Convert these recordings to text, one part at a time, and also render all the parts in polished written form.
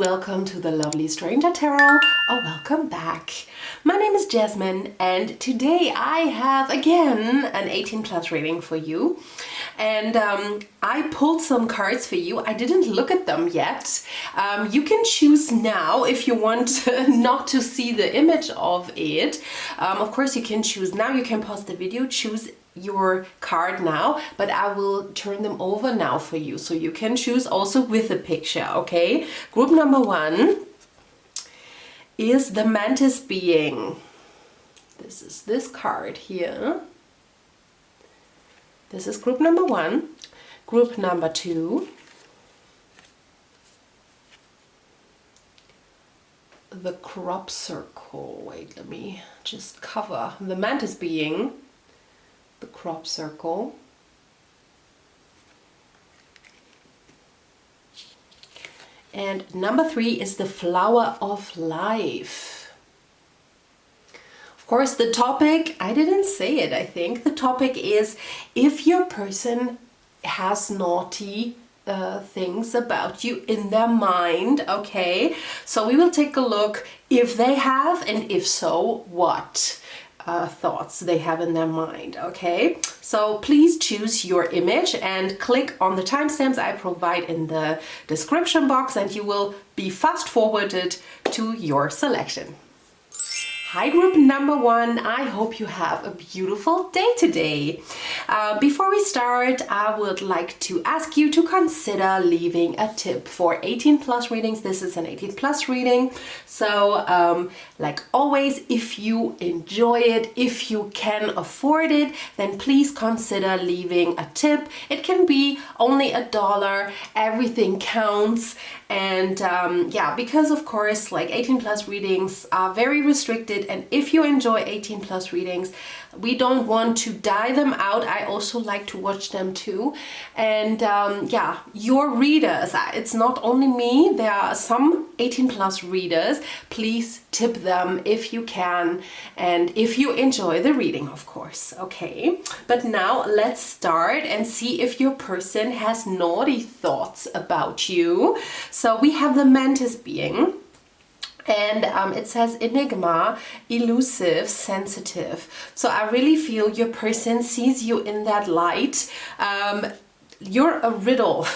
welcome to the Lovely Stranger Tarot, or welcome back. My name is Jasmine, and today I have again an 18 plus reading for you. And I pulled some cards for you. I didn't look at them yet. You can choose now if you want not to see the image of it. Of course you can choose now. You can pause the video, choose your card now, but I will turn them over now for you, so you can choose also with a picture. Okay, group number one is the mantis being. This is this card here. This is group number one. Group number two, the crop circle. Wait, let me just cover the mantis being, the crop circle, and number three is the flower of life. Of course, the topic, I didn't say it, I think. The topic is if your person has naughty things about you in their mind, okay? So we will take a look if they have, and if so, what thoughts they have in their mind, okay? So please choose your image and click on the timestamps I provide in the description box, and you will be fast forwarded to your selection. Hi group number one, I hope you have a beautiful day today. Before we start, I would like to ask you to consider leaving a tip for 18 plus readings. This is an 18 plus reading. So like always, if you enjoy it, if you can afford it, then please consider leaving a tip. It can be only $1, everything counts. And yeah, because of course like 18 plus readings are very restricted, and if you enjoy 18 plus readings, we don't want to die them out. I also like to watch them too. And yeah, your readers, it's not only me, there are some 18 plus readers. Please tip them if you can, and if you enjoy the reading, of course. Okay, but now let's start and see if your person has naughty thoughts about you. So we have the mantis being, and it says enigma, elusive, sensitive. So I really feel your person sees you in that light. You're a riddle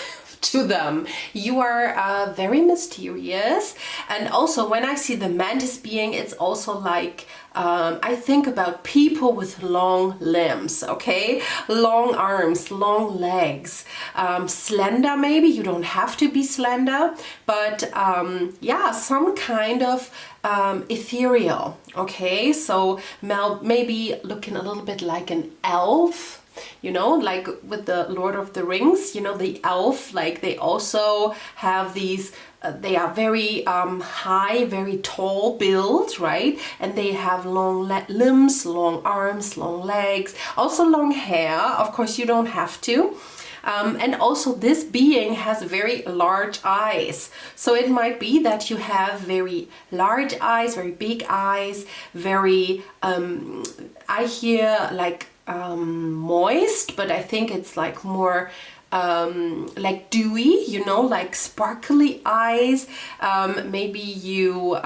to them. You are very mysterious. And also when I see the mantis being, it's also like I think about people with long limbs, okay? Long arms, long legs, slender maybe. You don't have to be slender, but yeah, some kind of ethereal, okay? So maybe looking a little bit like an elf. You know, like with the Lord of the Rings, you know, the elf, like they also have these, they are very high, very tall build, right? And they have long limbs, long arms, long legs, also long hair. Of course, you don't have to. And also this being has very large eyes. So it might be that you have very large eyes, very big eyes, very, I hear like, moist, but I think it's like more like dewy, you know, like sparkly eyes. Maybe you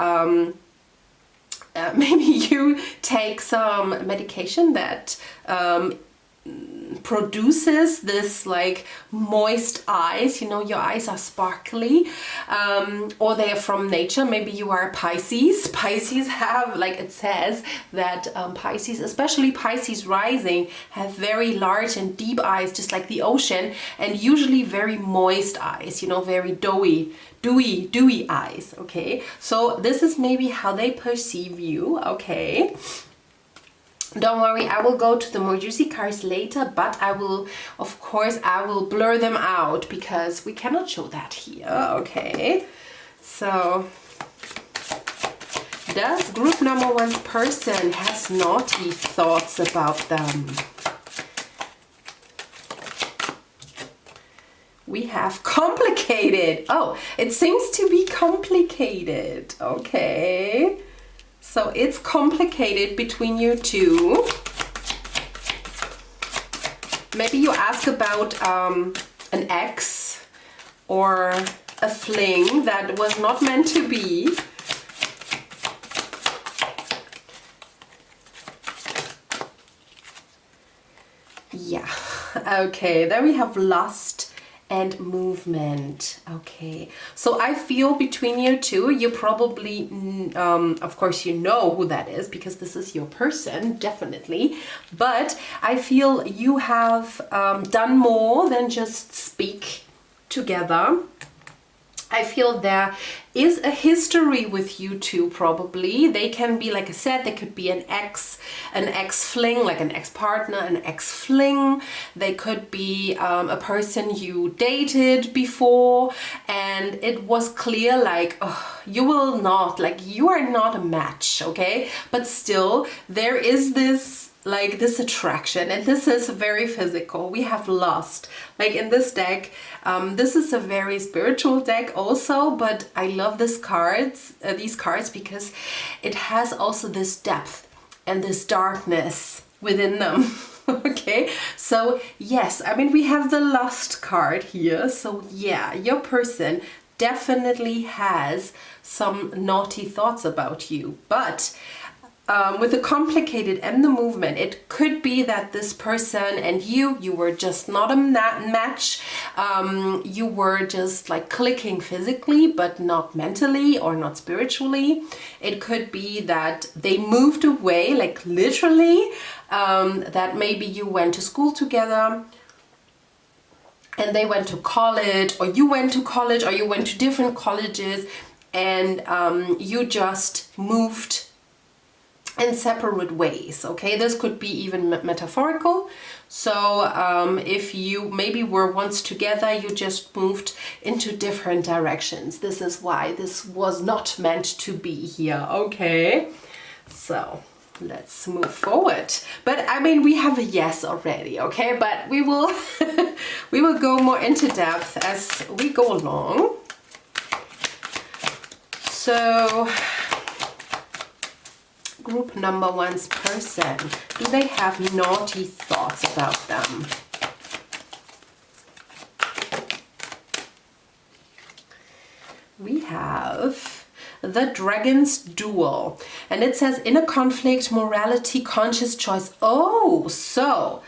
take some medication that produces this like moist eyes, you know, your eyes are sparkly, or they are from nature. Maybe you are Pisces. Pisces have, like it says that Pisces, especially Pisces rising, have very large and deep eyes, just like the ocean, and usually very moist eyes, you know, very dewy eyes, okay? So this is maybe how they perceive you, okay? Don't worry, I will go to the more juicy cards later, but I will, of course, I will blur them out because we cannot show that here, okay? So, does group number one's person has naughty thoughts about them? We have complicated. Oh, it seems to be complicated, okay? So it's complicated between you two. Maybe you ask about an ex or a fling that was not meant to be. Yeah, okay, then we have lust and movement. Okay, so I feel between you two, you probably, of course, you know who that is because this is your person, definitely. But I feel you have done more than just speak together. I feel there is a history with you two, probably. They can be, like I said, they could be an ex-fling, like an ex-partner, an ex-fling. They could be a person you dated before, and it was clear, like, oh, you will not, like, you are not a match, okay? But still, there is this, like, this attraction, and this is very physical. We have lust, like in this deck. This is a very spiritual deck also, but I love these cards because it has also this depth and this darkness within them. Okay, so yes, I mean, we have the lust card here. So yeah, your person definitely has some naughty thoughts about you, but with the complicated and the movement, it could be that this person and you were just not a match. You were just like clicking physically, but not mentally or not spiritually. It could be that they moved away, like literally, that maybe you went to school together and they went to college, or you went to college, or you went to different colleges, and you just moved in separate ways. Okay, this could be even metaphorical. So if you maybe were once together, you just moved into different directions. This is why this was not meant to be here. Okay, so let's move forward. But I mean, we have a yes already. Okay, but we will we will go more into depth as we go along. So group number one's person, do they have naughty thoughts about them? We have the Dragon's Duel, and it says inner conflict, morality, conscious choice. Oh, so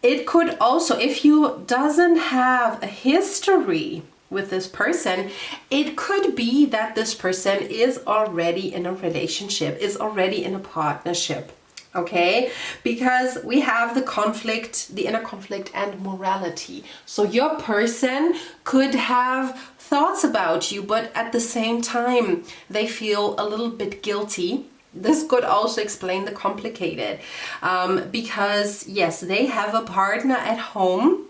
it could also, if you doesn't have a history with this person, it could be that this person is already in a relationship, is already in a partnership. Okay, because we have the conflict, the inner conflict and morality. So your person could have thoughts about you, but at the same time they feel a little bit guilty. This could also explain the complicated, because yes, they have a partner at home,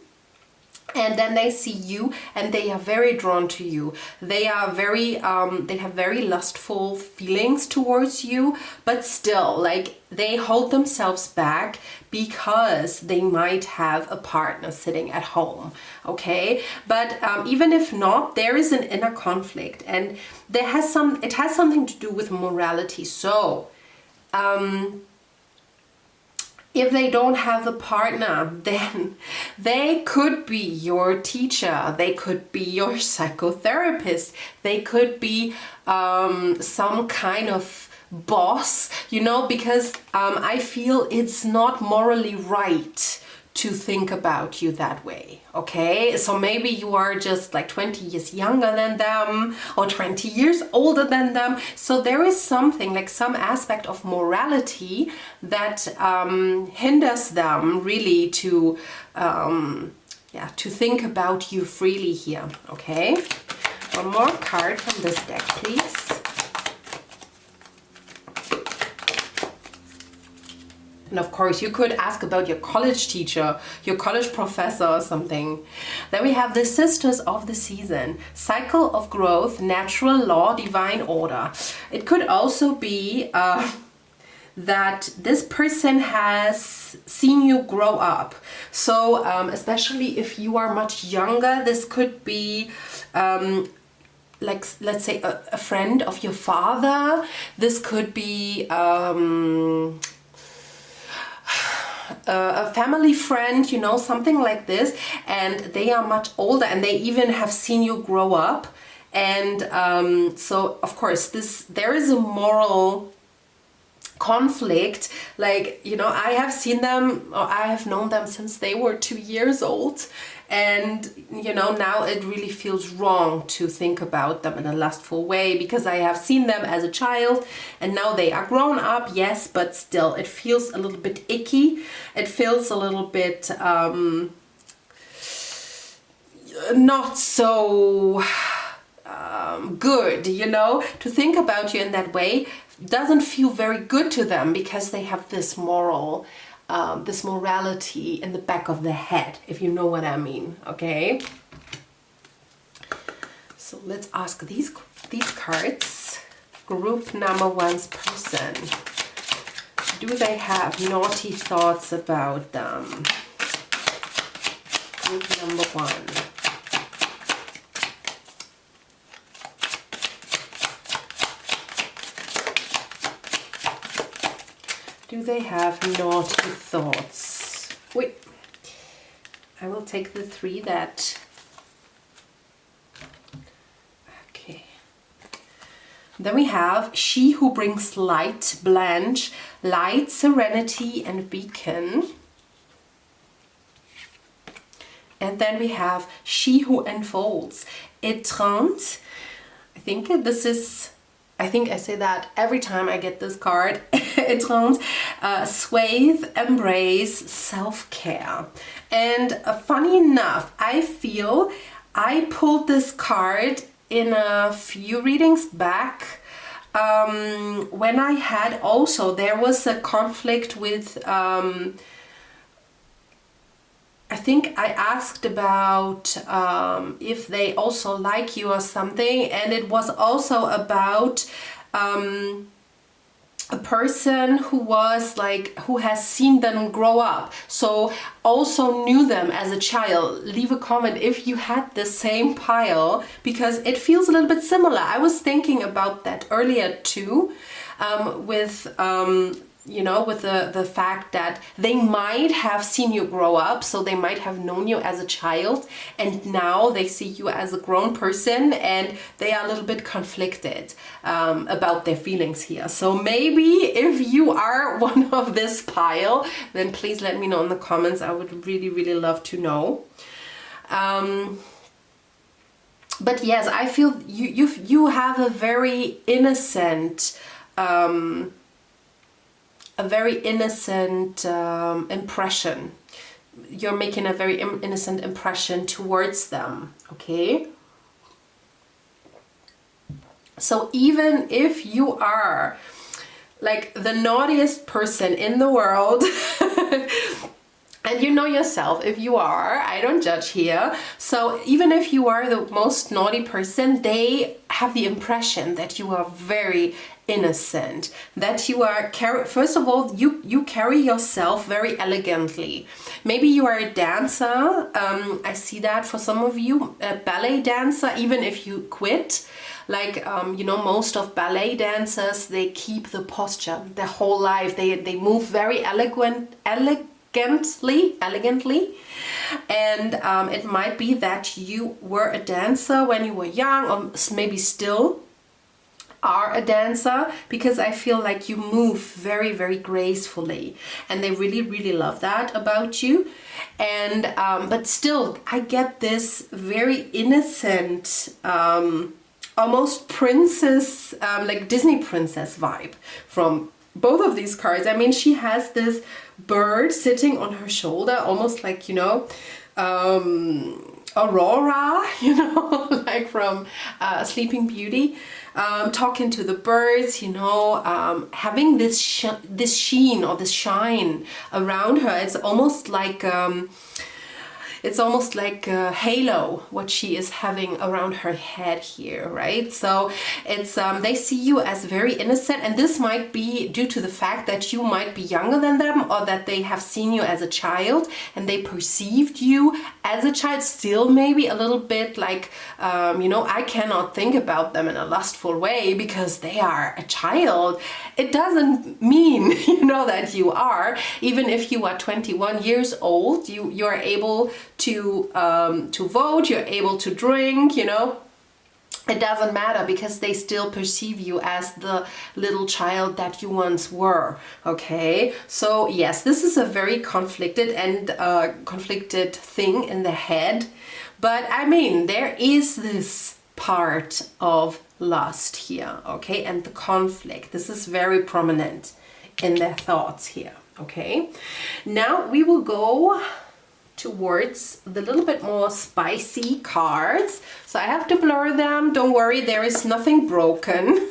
and then they see you and they are very drawn to you. They are very, they have very lustful feelings towards you, but still, like, they hold themselves back because they might have a partner sitting at home, okay? But even if not, there is an inner conflict, and it has something to do with morality. So, if they don't have a partner, then they could be your teacher, they could be your psychotherapist, they could be some kind of boss, you know, because I feel it's not morally right to think about you that way, okay? So maybe you are just like 20 years younger than them or 20 years older than them. So there is something, like some aspect of morality that hinders them really to, to think about you freely here, okay? One more card from this deck, please. And of course, you could ask about your college teacher, your college professor or something. Then we have the Sisters of the Season. Cycle of growth, natural law, divine order. It could also be that this person has seen you grow up. So especially if you are much younger, this could be like, let's say a friend of your father. This could be a family friend, you know, something like this, and they are much older and they even have seen you grow up, And so of course there is a moral conflict. Like, you know, I have seen them, or I have known them since they were 2 years old, and you know, now it really feels wrong to think about them in a lustful way, because I have seen them as a child and now they are grown up, yes, but still it feels a little bit icky. It feels a little bit not so good, you know, to think about you in that way doesn't feel very good to them, because they have this moral, this morality in the back of their head, if you know what I mean, okay? So let's ask these cards. Group number one's person. Do they have naughty thoughts about them? Group number one. Do they have naughty thoughts? Wait, I will take the three that... Okay. Then we have she who brings light, Blanche, light, serenity, and beacon. And then we have she who unfolds, 𝐸 I think this is... I think I say that every time I get this card. 𝐸 swathe, embrace, self-care. And funny enough, I feel I pulled this card in a few readings back, when I had also, there was a conflict with, I think I asked about if they also like you or something, and it was also about a person who was like, who has seen them grow up, so also knew them as a child. Leave a comment if you had the same pile, because it feels a little bit similar. I was thinking about that earlier too, with you know, with the fact that they might have seen you grow up, so they might have known you as a child, and now they see you as a grown person, and they are a little bit conflicted about their feelings here. So maybe if you are one of this pile, then please let me know in the comments. I would really, really love to know. But yes, I feel you have a very innocent impression. You're making a very innocent impression towards them, okay? So even if you are like the naughtiest person in the world, and you know yourself, if you are, I don't judge here. So even if you are the most naughty person, they have the impression that you are very innocent, that you are, first of all, you carry yourself very elegantly. Maybe you are a dancer, I see that for some of you, a ballet dancer, even if you quit. Like, you know, most of ballet dancers, they keep the posture their whole life. They move very elegantly, and it might be that you were a dancer when you were young, or maybe still are a dancer, because I feel like you move very, very gracefully, and they really, really love that about you. And but still, I get this very innocent, almost princess, like Disney princess vibe from both of these cards. I mean, she has this bird sitting on her shoulder, almost like, you know, Aurora, you know, like from Sleeping Beauty, talking to the birds, you know, having this sheen or this shine around her. It's almost like a halo, what she is having around her head here, right? So it's they see you as very innocent, and this might be due to the fact that you might be younger than them, or that they have seen you as a child and they perceived you as a child, still maybe a little bit like, you know, I cannot think about them in a lustful way because they are a child. It doesn't mean, you know, that you are. Even if you are 21 years old, you are able to vote, you're able to drink, you know, it doesn't matter because they still perceive you as the little child that you once were. Okay, so yes, this is a very conflicted and conflicted thing in the head, but I mean, there is this part of lust here, okay, and the conflict. This is very prominent in their thoughts here. Okay, now we will go towards the little bit more spicy cards. So I have to blur them. Don't worry, there is nothing broken.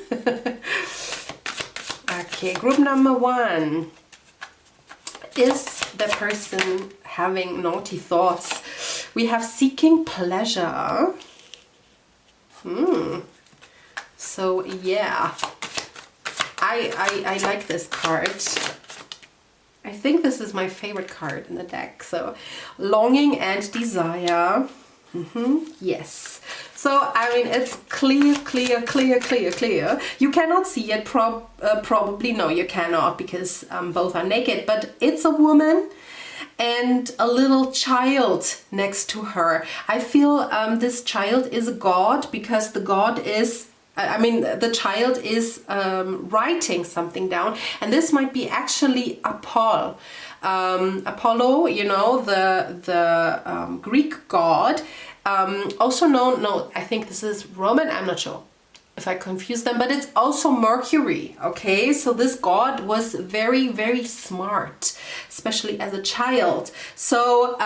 Okay, group number 1. Is the person having naughty thoughts? We have seeking pleasure. So yeah, I like this card. I think this is my favorite card in the deck. So, longing and desire. Yes. So, I mean, it's clear, clear, clear, clear, clear. You cannot see it, probably. No, you cannot, because both are naked. But it's a woman and a little child next to her. I feel this child is a god, because the god is... I mean, the child is writing something down, and this might be actually Apollo. Apollo, you know, the Greek god, also known. No, I think this is Roman. I'm not sure if I confuse them, but it's also Mercury. Okay, so this god was very, very smart, especially as a child. So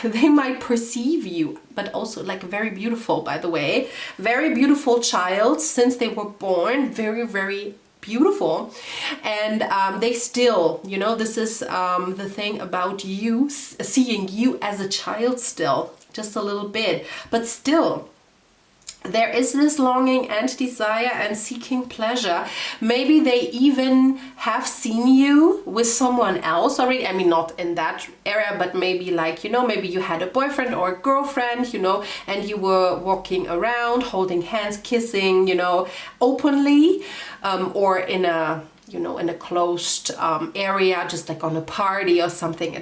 they might perceive you, but also like very beautiful, by the way, very beautiful child since they were born, very, very beautiful. And they still, you know, this is the thing about you, seeing you as a child still, just a little bit, but still there is this longing and desire and seeking pleasure. Maybe they even have seen you with someone else already. I mean, not in that area, but maybe like, you know, maybe you had a boyfriend or a girlfriend, you know, and you were walking around, holding hands, kissing, you know, openly, or in a, you know, in a closed area, just like on a party or something.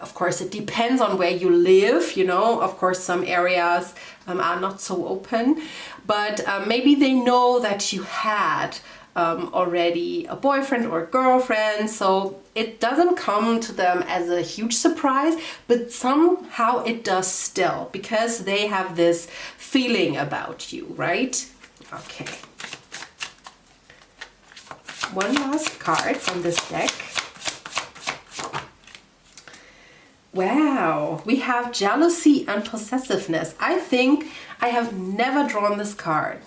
Of course, it depends on where you live, you know. Of course, some areas are not so open, but maybe they know that you had already a boyfriend or a girlfriend, so it doesn't come to them as a huge surprise, but somehow it does still, because they have this feeling about you, right? Okay. One last card from this deck. Wow, we have jealousy and possessiveness. I think I have never drawn this card.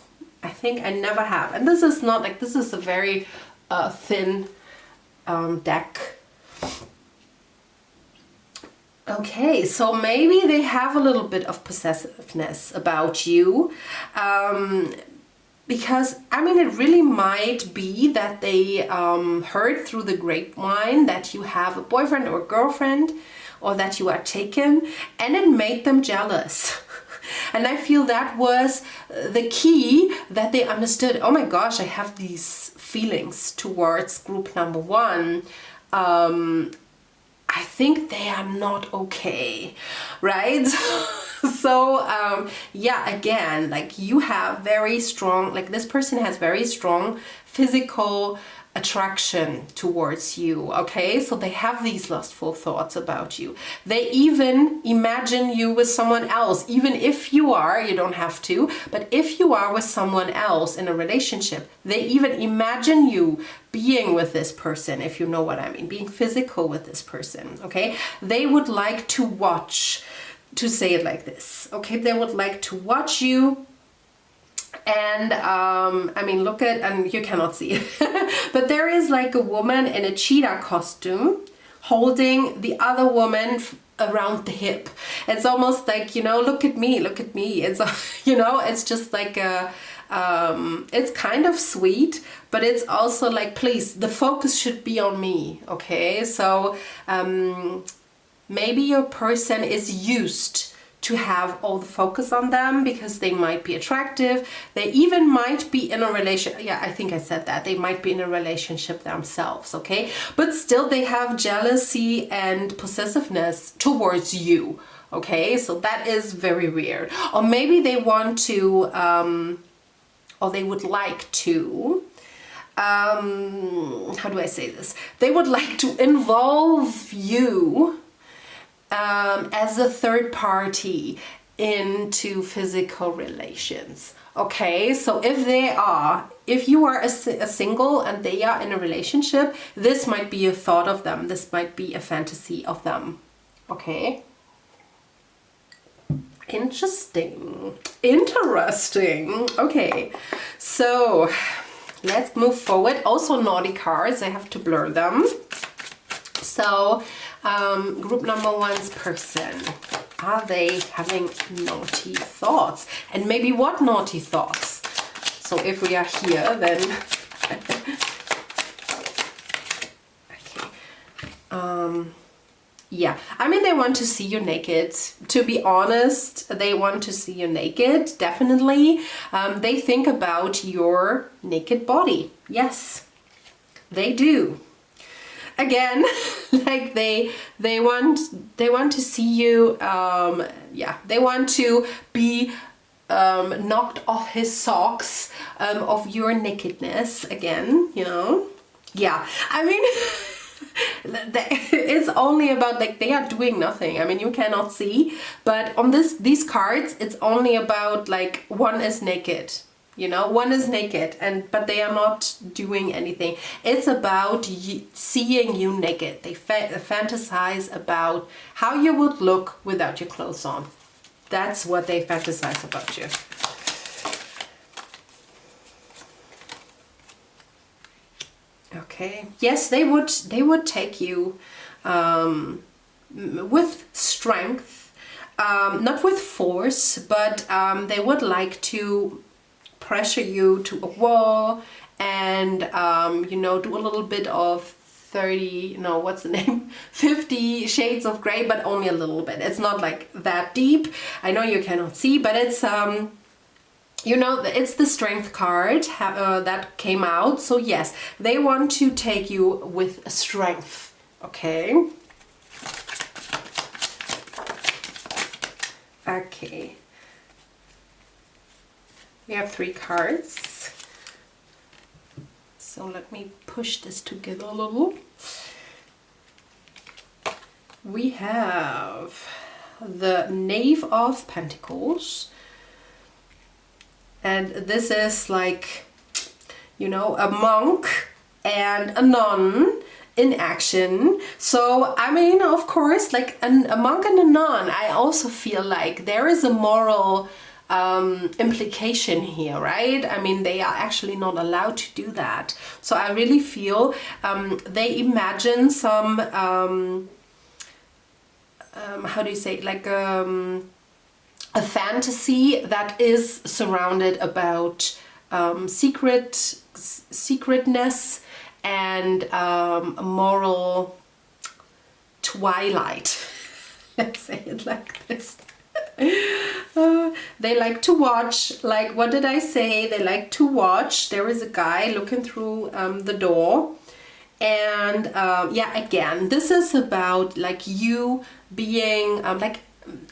I think I never have. And this is not like, this is a very thin deck. Okay, so maybe they have a little bit of possessiveness about you. Because, I mean, it really might be that they heard through the grapevine that you have a boyfriend or girlfriend, or that you are taken, and it made them jealous. And I feel that was the key that they understood. Oh my gosh, I have these feelings towards group number 1. I think they are not okay, right? So yeah, again, like you have very strong, like this person has very strong physical attraction towards you, okay? So they have these lustful thoughts about you. They even imagine you with someone else, even if you are, you don't have to, but if you are with someone else in a relationship, they even imagine you being with this person, if you know what I mean, being physical with this person, okay? They would like to watch, to say it like this, okay? They would like to watch you. And I mean, look at, and you cannot see it, but there is like a woman in a cheetah costume holding the other woman around the hip. It's almost like, you know, look at me, look at me. It's, you know, it's just like a, it's kind of sweet, but it's also like, please, the focus should be on me, okay? So maybe your person is used to have all the focus on them because they might be attractive. They even might be in a relationship. Yeah, I think I said that. They might be in a relationship themselves, okay? But still they have jealousy and possessiveness towards you, okay? So that is very weird. Or maybe they want to or they would like to, how do I say this? They would like to involve you as a third party into physical relations. Okay, so if you are a single and they are in a relationship, this might be a thought of them. This might be a fantasy of them. Okay. Interesting. Interesting. Okay, so let's move forward. Also naughty cards, I have to blur them. So group number one's person. Are they having naughty thoughts? And maybe what naughty thoughts? So if we are here, then okay. Yeah, I mean, they want to see you naked. To be honest, they want to see you naked, definitely. They think about your naked body. Yes, they do. Again, like they want to see you. Yeah, they want to be knocked off his socks of your nakedness again. You know, yeah. I mean. It's only about, like, they are doing nothing. I mean, you cannot see, but on these cards, it's only about, like, one is naked, you know, one is naked, but they are not doing anything. It's about seeing you naked. They fantasize about how you would look without your clothes on. That's what they fantasize about you. Okay. Yes, they would take you with strength, not with force, but they would like to pressure you to a wall and you know, do a little bit of 50 shades of gray, but only a little bit. It's not like that deep. I know you cannot see, but it's you know, it's the strength card that came out. So yes, they want to take you with strength. Okay. Okay. We have 3 cards. So let me push this together a little. We have the Knave of Pentacles. And this is like, you know, a monk and a nun in action. So, I mean, of course, like a monk and a nun, I also feel like there is a moral implication here, right? I mean, they are actually not allowed to do that. So I really feel they imagine some, how do you say, like a fantasy that is surrounded about secretness and moral twilight. Let's say it like this. They like to watch, like, what did I say? They like to watch. There is a guy looking through the door. And yeah, again, this is about like you being like,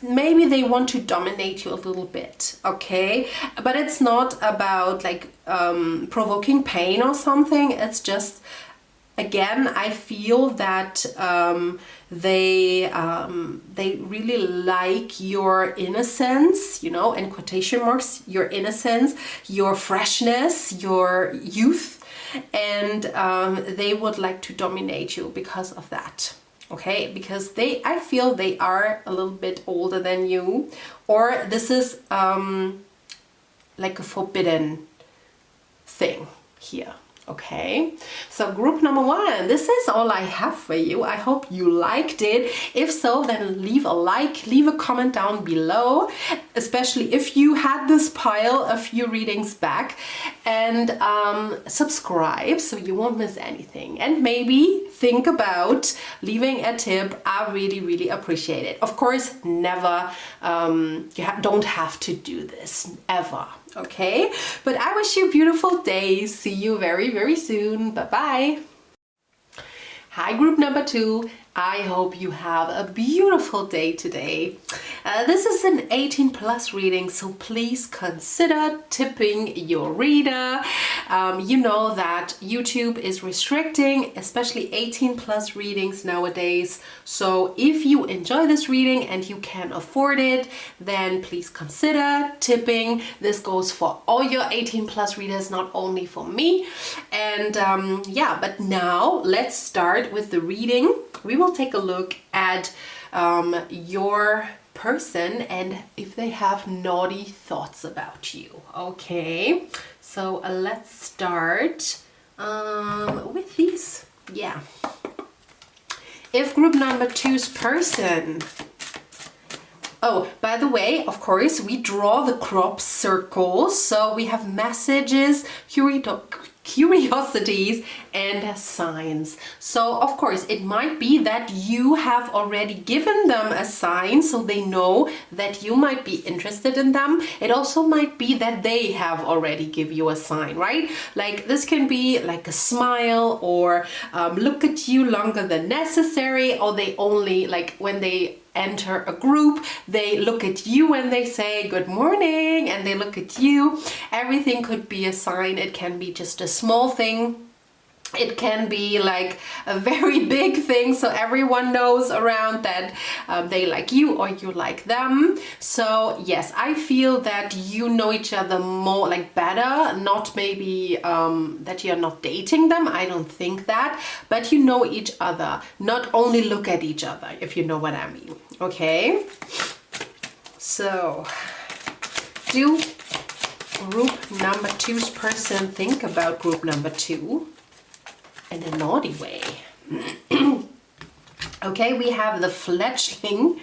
maybe they want to dominate you a little bit, okay? But it's not about like provoking pain or something. It's just, again, I feel that they really like your innocence, you know, in quotation marks, your innocence, your freshness, your youth, and they would like to dominate you because of that. Okay, because I feel they are a little bit older than you, or this is like a forbidden thing here. Okay, so group number 1, this is all I have for you. I hope you liked it. If so, then leave a like, leave a comment down below, especially if you had this pile a few readings back, and subscribe so you won't miss anything. And maybe think about leaving a tip. I really appreciate it. Of course, never, you don't have to do this, ever. Okay, but I wish you a beautiful day. See you very soon. Bye-bye. Hi, group number 2. I hope you have a beautiful day today. this is an 18+ reading, so please consider tipping your reader. You know that YouTube is restricting especially 18+ readings nowadays. So if you enjoy this reading and you can afford it, then please consider tipping. This goes for all your 18+ readers, not only for me. And yeah, but now let's start with the reading. We will take a look at your person and if they have naughty thoughts about you. Okay, so let's start with these. Yeah. If group number 2's person. Oh, by the way, of course, we draw the crop circles. So we have messages, curiosities, and signs. So of course it might be that you have already given them a sign, so they know that you might be interested in them. It also might be that they have already give you a sign, right? Like this can be like a smile, or look at you longer than necessary, or they only, like when they enter a group, they look at you and they say good morning, and they look at you. Everything could be a sign. It can be just a small thing. It can be like a very big thing, so everyone knows around that they like you or you like them. So yes, I feel that you know each other more, like better, not maybe that you're not dating them, I don't think that, but you know each other, not only look at each other, if you know what I mean. Okay, so do group number 2's person think about group number 2 in a naughty way? Okay, we have the fledgling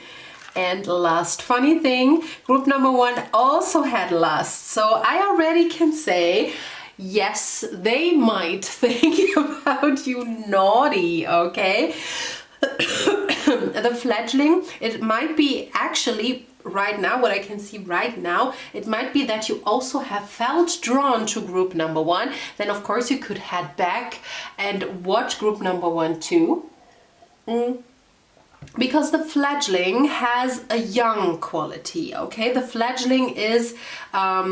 and lust. Funny thing, group number 1 also had lust, so I already can say yes, they might think about you naughty. Okay. The fledgling, it might be actually right now, what I can see right now, it might be that you also have felt drawn to group number 1. Then of course you could head back and watch group number 1 too. Because the fledgling has a young quality, okay? The fledgling is, I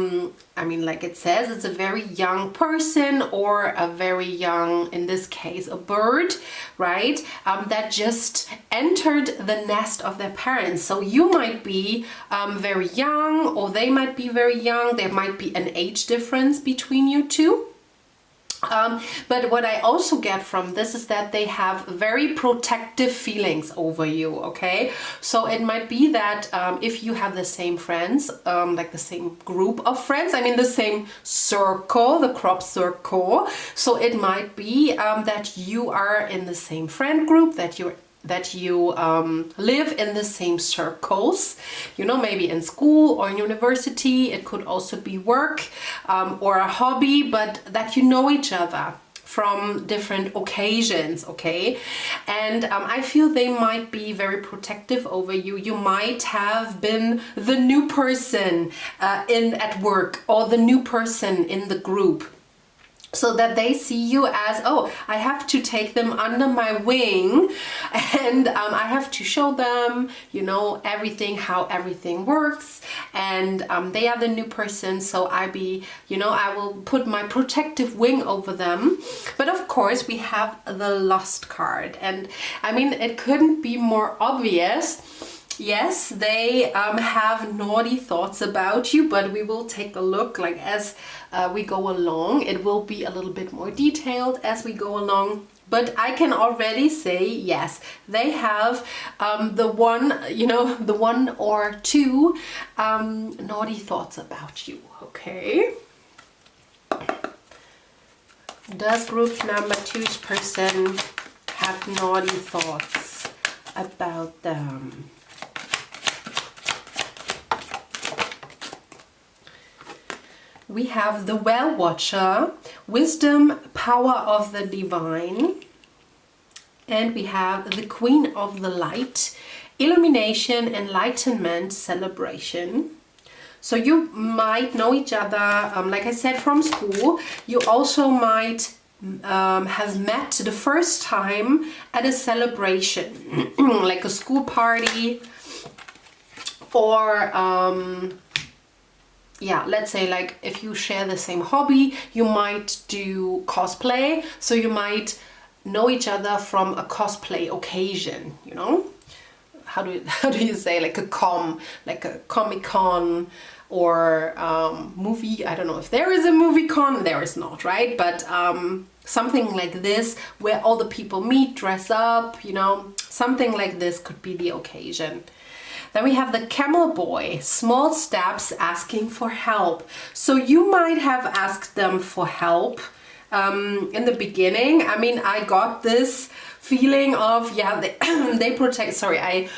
mean, like it says, it's a very young person, or a very young, in this case, a bird, right? That just entered the nest of their parents. So you might be very young, or they might be very young. There might be an age difference between you two. But what I also get from this is that they have very protective feelings over you, okay? So it might be that if you have the same friends, like the same group of friends, I mean the same circle, the crop circle, so it might be that you are in the same friend group, that you live in the same circles, you know, maybe in school or in university. It could also be work or a hobby, but that you know each other from different occasions, okay? And I feel they might be very protective over you. You might have been the new person at work, or the new person in the group, so that they see you as, oh, I have to take them under my wing, and I have to show them, you know, everything, how everything works, and they are the new person, so I will put my protective wing over them. But of course we have the lust card, and I mean, it couldn't be more obvious. Yes, they have naughty thoughts about you, but we will take a look, like as we go along. It will be a little bit more detailed as we go along. But I can already say, yes, they have the one or two naughty thoughts about you, okay? Does group number 2's person have naughty thoughts about them? We have the Well Watcher, Wisdom, Power of the Divine. And we have the Queen of the Light, Illumination, Enlightenment, Celebration. So you might know each other, like I said, from school. You also might have met the first time at a celebration, like a school party, Or yeah, let's say like if you share the same hobby, you might do cosplay, so you might know each other from a cosplay occasion, you know? How do you say, like a Comic-Con or movie? I don't know if there is a movie con, there is not, right? But something like this where all the people meet, dress up, you know, something like this could be the occasion. Then we have the camel boy, small steps asking for help. So you might have asked them for help in the beginning. I mean, I got this feeling of, yeah, they protect, sorry, I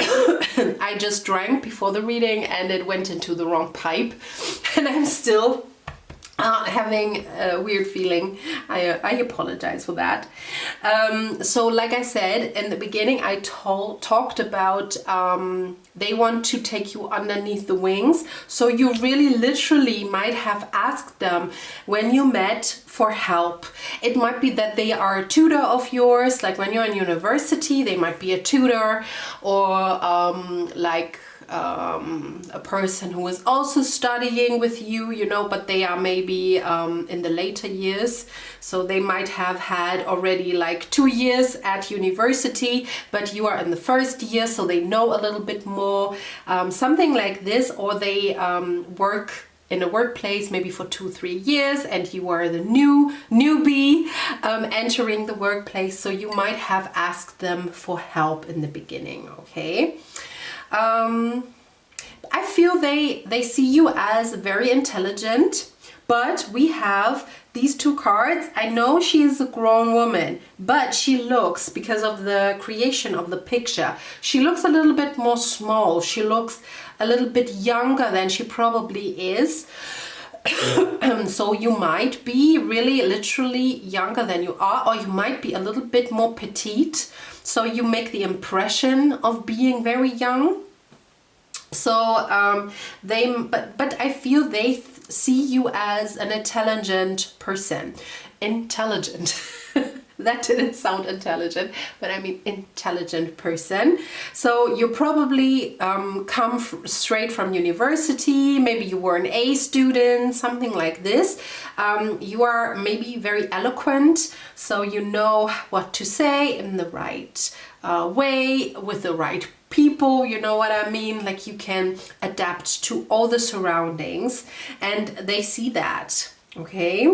I just drank before the reading and it went into the wrong pipe, and I'm still having a weird feeling. I apologize for that. So like I said in the beginning, I talked about they want to take you underneath the wings. So you really literally might have asked them when you met for help. It might be that they are a tutor of yours, like when you're in university, they might be a tutor, or like a person who is also studying with you, you know, but they are maybe in the later years. So they might have had already like 2 years at university, but you are in the first year, so they know a little bit more, something like this. Or they work in a workplace maybe for 2-3 years and you are the newbie entering the workplace, so you might have asked them for help in the beginning, okay? I feel they see you as very intelligent, but we have these two cards. I know she is a grown woman, but she looks, because of the creation of the picture, she looks a little bit more small. She looks a little bit younger than she probably is. So you might be really literally younger than you are, or you might be a little bit more petite, so you make the impression of being very young. So but I feel they see you as an intelligent person. Intelligent. That didn't sound intelligent, but I mean intelligent person. So you probably come straight from university, maybe you were an A student, something like this. You are maybe very eloquent, so you know what to say in the right way, with the right people, you know what I mean? Like you can adapt to all the surroundings, and they see that, okay?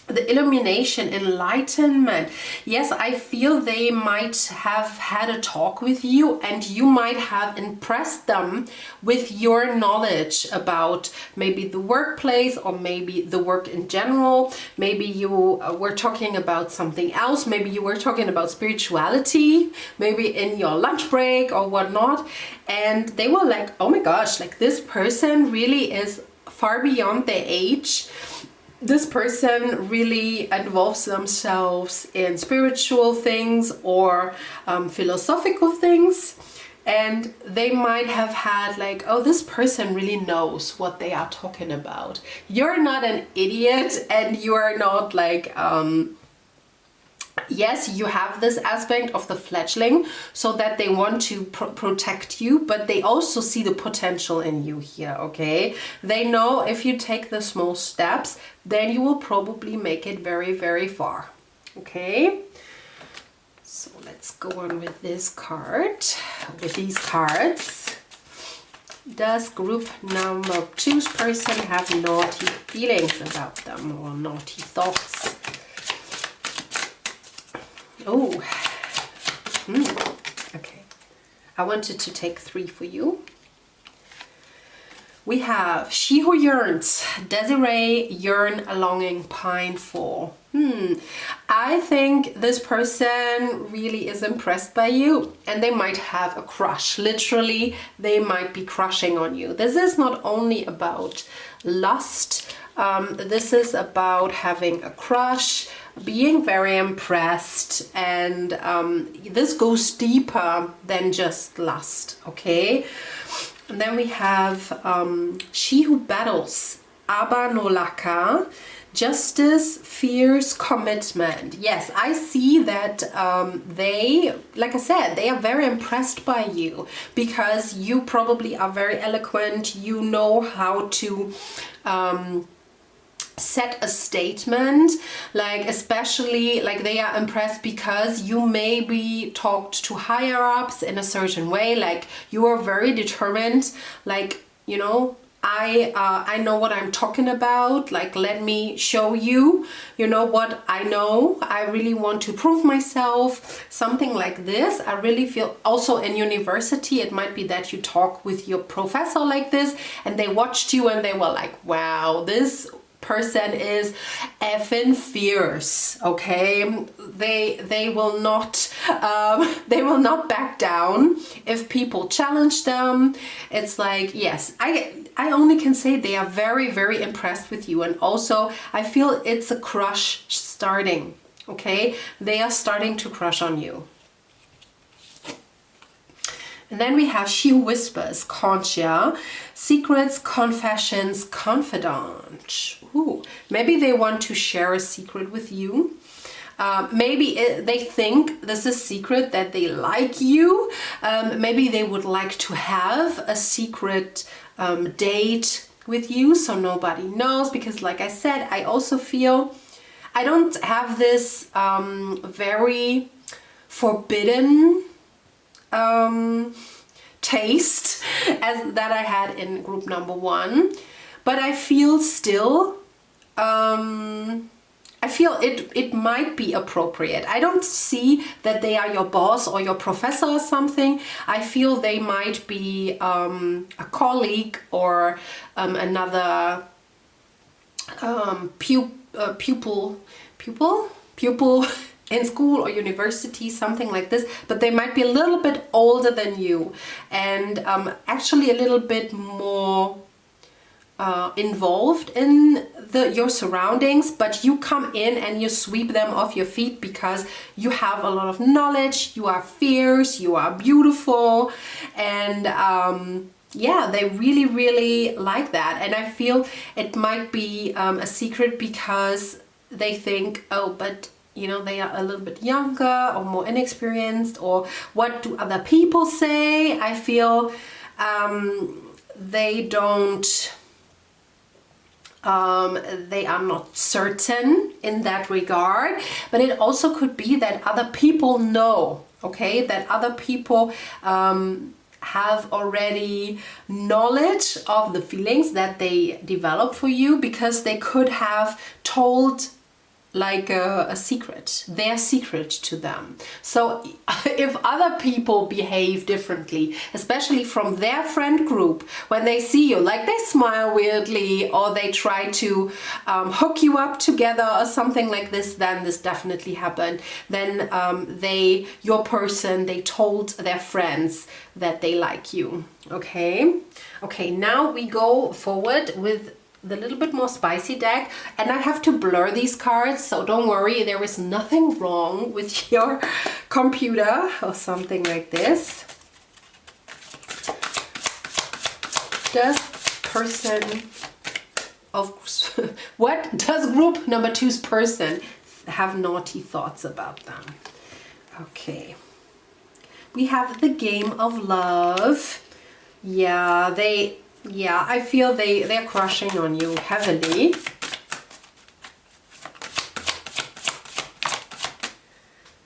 The illumination, enlightenment. Yes, I feel they might have had a talk with you and you might have impressed them with your knowledge about maybe the workplace or maybe the work in general. Maybe you were talking about something else. Maybe you were talking about spirituality, maybe in your lunch break or whatnot. And they were like, oh my gosh, like this person really is far beyond their age. This person really involves themselves in spiritual things or philosophical things, and they might have had like, oh, this person really knows what they are talking about. You're not an idiot, and you are not like yes, you have this aspect of the fledgling, so that they want to protect you, but they also see the potential in you here, okay? They know if you take the small steps, then you will probably make it very, very far, okay? So let's go on with this card, with these cards. Does group number 2's person have naughty feelings about them or naughty thoughts? Oh, okay. I wanted to take 3 for you. We have she who yearns, Desiree, yearn, a longing, pine for. I think this person really is impressed by you, and they might have a crush. Literally, they might be crushing on you. This is not only about lust. This is about having a crush, being very impressed, and this goes deeper than just lust, okay? And then we have she who battles, Abanolaka, justice, fierce commitment. Yes, I see that they, like I said, they are very impressed by you because you probably are very eloquent. You know how to set a statement, like especially like they are impressed because you maybe talked to higher ups in a certain way, like you are very determined, like, you know, I know what I'm talking about, like let me show you, you know, what I know. I really want to prove myself, something like this. I really feel also in university, it might be that you talk with your professor like this and they watched you and they were like, wow, this person is effing fierce. Okay, they will not back down if people challenge them. It's like, yes, I only can say they are very, very impressed with you. And also I feel it's a crush starting. Okay, they are starting to crush on you. And then we have she whispers, 𝐾𝐨𝐞𝐬, secrets, confessions, confidant. Ooh, maybe they want to share a secret with you. Maybe they think this is secret that they like you. Maybe they would like to have a secret date with you so nobody knows, because like I said, I also feel I don't have this very forbidden taste as that I had in group number 1, but I feel still I feel it might be appropriate. I don't see that they are your boss or your professor or something. I feel they might be a colleague or another pupil in school or university, something like this, but they might be a little bit older than you and actually a little bit more involved in your surroundings, but you come in and you sweep them off your feet because you have a lot of knowledge, you are fierce, you are beautiful, and yeah, they really, really like that. And I feel it might be a secret because they think, oh, but you know, they are a little bit younger or more inexperienced, or what do other people say? I feel they don't they are not certain in that regard, but it also could be that other people know, okay, that other people have already knowledge of the feelings that they develop for you, because they could have told like a secret, their secret to them. So if other people behave differently, especially from their friend group, when they see you, like they smile weirdly or they try to hook you up together or something like this, then this definitely happened. Then your person, they told their friends that they like you. Okay, now we go forward with the little bit more spicy deck, and I have to blur these cards, so don't worry, there is nothing wrong with your computer or something like this. Does person of what does group number 2's person have naughty thoughts about them? Okay, we have the game of love. Yeah, I feel they're crushing on you heavily.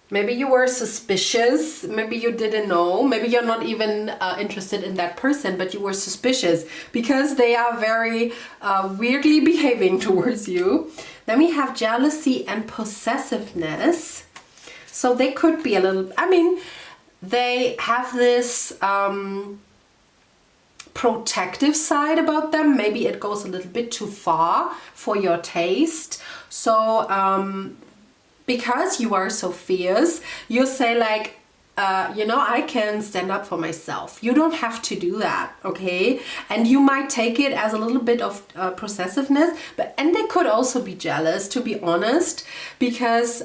Maybe you were suspicious, maybe you didn't know, maybe you're not even interested in that person, but you were suspicious because they are very weirdly behaving towards you. Then we have jealousy and possessiveness. So they could be a little, I mean, they have this protective side about them. Maybe it goes a little bit too far for your taste. So because you are so fierce, you say like, you know, I can stand up for myself. You don't have to do that, okay? And you might take it as a little bit of possessiveness, and they could also be jealous, to be honest, because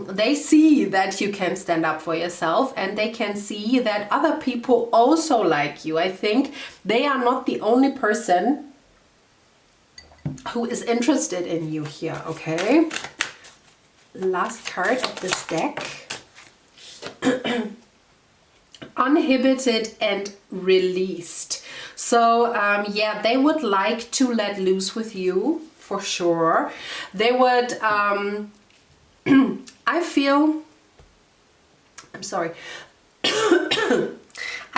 they see that you can stand up for yourself and they can see that other people also like you. I think they are not the only person who is interested in you here, okay? Last card of this deck. Uninhibited and released. So yeah, they would like to let loose with you for sure. They would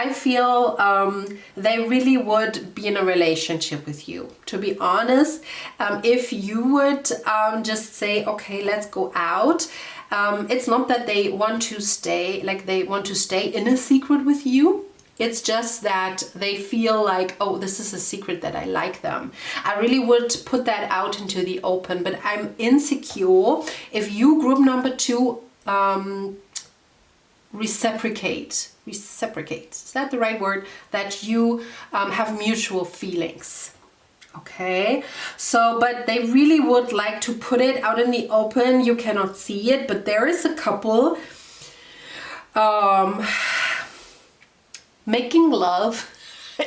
I feel they really would be in a relationship with you, to be honest. If you would just say, okay, let's go out, it's not that they want to stay, like they want to stay in a secret with you. It's just that they feel like, oh, this is a secret that I like them. I really would put that out into the open, but I'm insecure if you, group number 2, reciprocate, is that the right word, that you have mutual feelings. Okay, so but they really would like to put it out in the open. You cannot see it, but there is a couple making love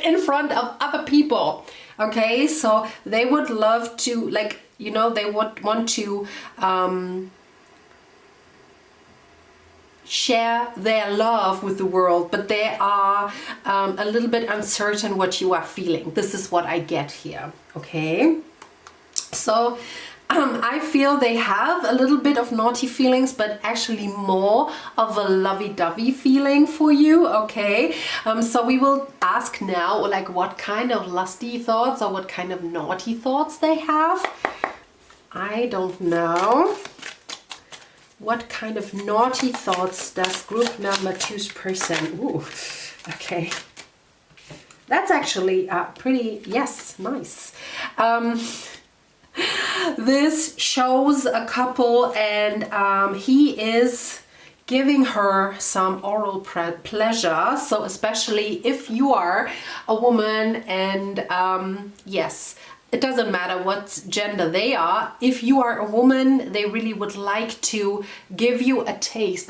in front of other people. Okay, so they would love to, like, you know, they would want to share their love with the world, but they are a little bit uncertain what you are feeling. This is what I get here, okay? So I feel they have a little bit of naughty feelings, but actually more of a lovey-dovey feeling for you, okay? So we will ask now, like, what kind of lusty thoughts or what kind of naughty thoughts they have. I don't know. What kind of naughty thoughts does group number 2's person? Ooh, okay. That's actually pretty, yes, nice. This shows a couple, and he is giving her some oral pleasure. So especially if you are a woman, and yes, it doesn't matter what gender they are. If you are a woman, they really would like to give you a taste.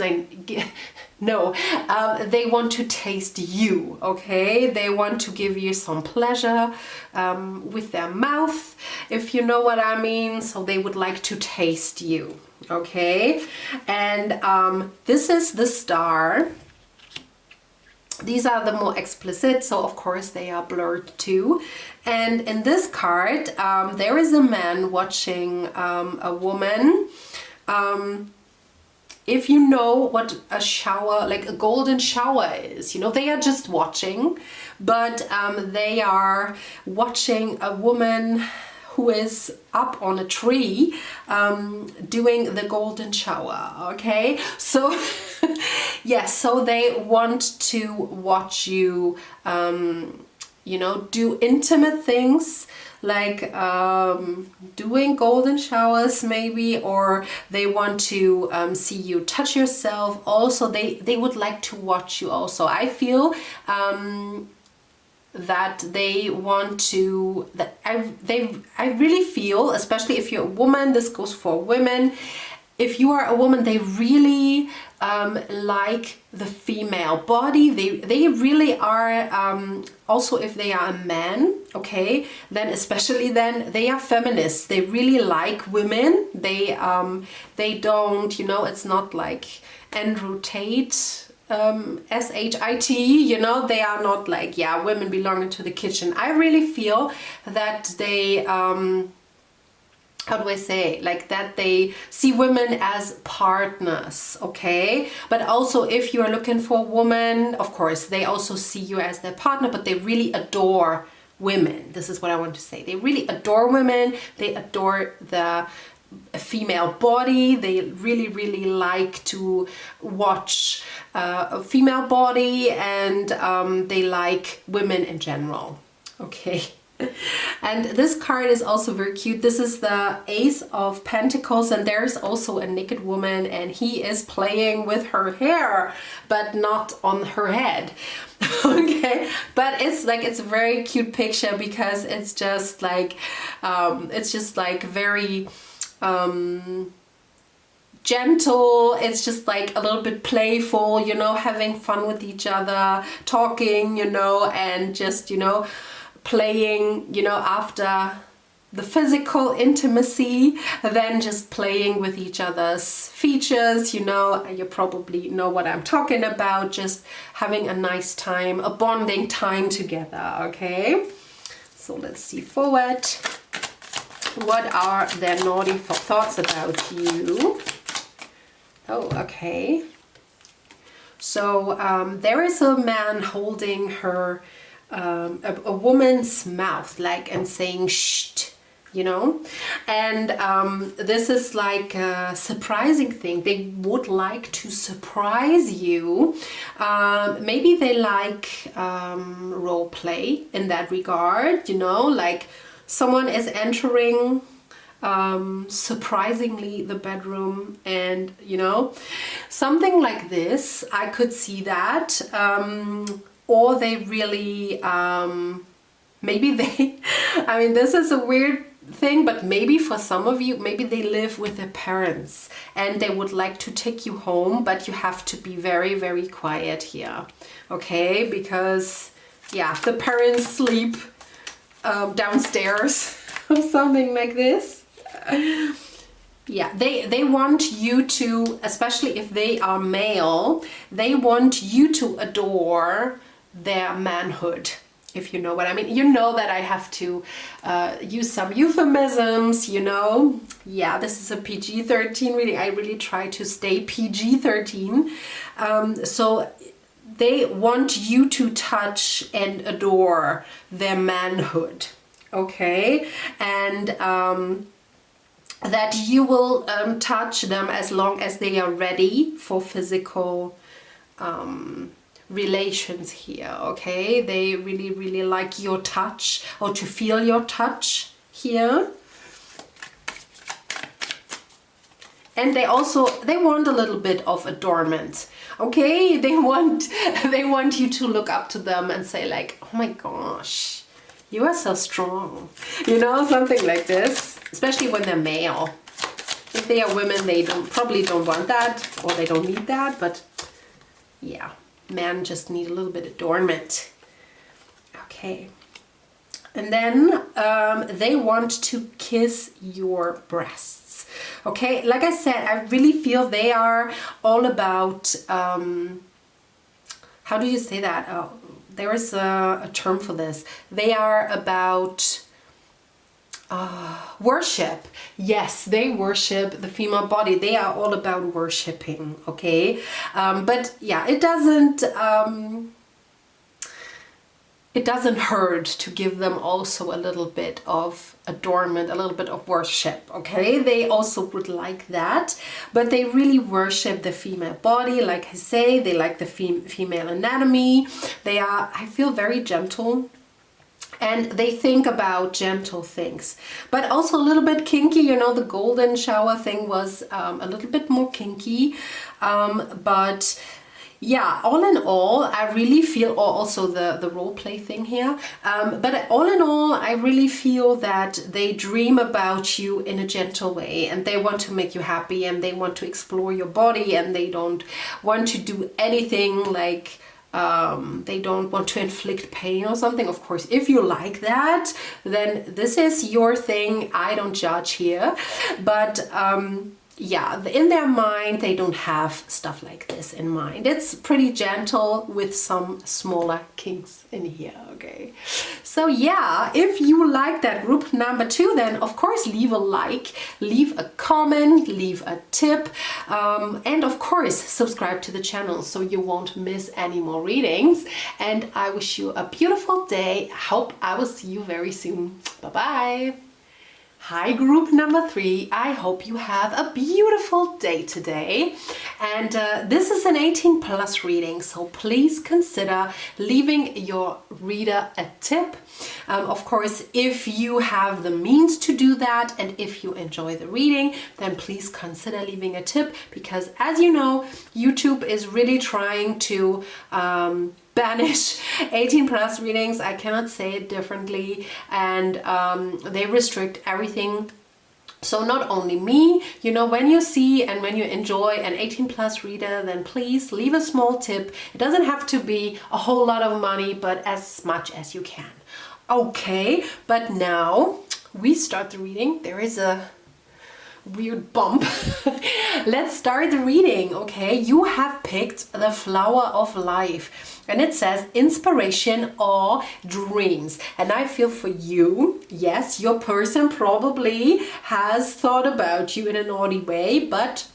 No, they want to taste you, okay? They want to give you some pleasure with their mouth, if you know what I mean. So they would like to taste you, okay? And this is the Star. These are the more explicit, so of course they are blurred too. And in this card, there is a man watching a woman. If you know what a shower, like a golden shower is, you know, they are just watching, but they are watching a woman who is up on a tree doing the golden shower, okay? So yes, so they want to watch you, you know, do intimate things, like doing golden showers maybe, or they want to see you touch yourself. Also, they would like to watch you also. I feel that they want to, that I really feel, especially if you're a woman, this goes for women, if you are a woman, they really like the female body. They really are, also if they are a man, okay, then especially then they are feminists. They really like women. They don't, you know, it's not like Andrew Tate, SHIT, you know, they are not like, yeah, women belonging to the kitchen. I really feel that they, how do I say, like that they see women as partners, okay? But also if you are looking for a woman, of course, they also see you as their partner, but they really adore women. This is what I want to say. They really adore women. They adore the female body. They really, really like to watch a female body, and they like women in general, okay? And this card is also very cute. This is the Ace of Pentacles, and there's also a naked woman, and he is playing with her hair, but not on her head. Okay, but it's like, it's a very cute picture because it's just like very gentle. It's just like a little bit playful, you know, having fun with each other, talking, you know, and just, you know, playing, you know, after the physical intimacy than just playing with each other's features. You know, you probably know what I'm talking about, just having a nice time, a bonding time together, okay? So let's see forward. What are their naughty thoughts about you? Oh, okay. So there is a man holding her, a woman's mouth, like, and saying shh, you know, and this is like a surprising thing. They would like to surprise you. Maybe they like role play in that regard, you know, like someone is entering surprisingly the bedroom, and you know, something like this. I could see that, or they really maybe they I mean, this is a weird thing, but maybe for some of you, maybe they live with their parents and they would like to take you home, but you have to be very, very quiet here, okay? Because yeah, the parents sleep downstairs or something like this. Yeah, they want you to, especially if they are male, they want you to adore their manhood, if you know what I mean. You know that I have to use some euphemisms, you know. Yeah, this is a PG-13 reading. I really try to stay PG-13. So they want you to touch and adore their manhood, okay? And that you will touch them as long as they are ready for physical relations here, okay? They really, really like your touch, or to feel your touch here. And they want a little bit of adornment, okay? They want you to look up to them and say like, oh my gosh, you are so strong, you know, something like this, especially when they're male. If they are women, they probably don't want that, or they don't need that, but yeah, men just need a little bit of adornment. Okay. And then they want to kiss your breasts. Okay, like I said, I really feel they are all about, how do you say that? Oh, there is a term for this. They are about worship. Yes, they worship the female body. They are all about worshiping, okay? But yeah, it doesn't hurt to give them also a little bit of adornment, a little bit of worship, okay? They also would like that, but they really worship the female body. Like I say, they like the female anatomy. They are, I feel, very gentle. And they think about gentle things, but also a little bit kinky. You know, the golden shower thing was a little bit more kinky, but yeah, all in all, I really feel, or also the role play thing here, but all in all, I really feel that they dream about you in a gentle way, and they want to make you happy, and they want to explore your body, and they don't want to do anything like they don't want to inflict pain or something. Of course, if you like that, then this is your thing. I don't judge here, but yeah, in their mind, they don't have stuff like this in mind. It's pretty gentle with some smaller kinks in here, okay? So yeah, if you like that group number 2, then of course leave a like, leave a comment, leave a tip, and of course subscribe to the channel so you won't miss any more readings. And I wish you a beautiful day. Hope I will see you very soon. Bye-bye. Hi, group number 3. I hope you have a beautiful day today. And this is an 18+ reading, so please consider leaving your reader a tip. Of course, if you have the means to do that, and if you enjoy the reading, then please consider leaving a tip, because as you know, YouTube is really trying to banish 18+ readings. I cannot say it differently, and they restrict everything. So not only me, you know, when you see and when you enjoy an 18+ reader, then please leave a small tip. It doesn't have to be a whole lot of money, but as much as you can. Okay, but now we start the reading. There is a weird bump. Let's start the reading, okay? You have picked the flower of life, and it says inspiration or dreams. And I feel for you, yes, your person probably has thought about you in a naughty way, but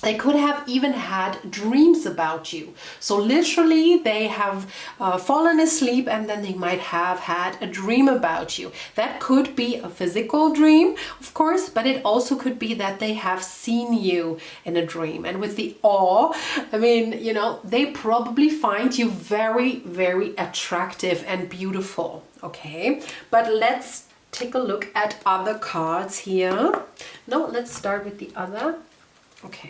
they could have even had dreams about you. So literally they have fallen asleep and then they might have had a dream about you. That could be a physical dream, of course, but it also could be that they have seen you in a dream. And with the awe, I mean, you know, they probably find you very, very attractive and beautiful, okay? But let's take a look at other cards here. No, let's start with the other. Okay.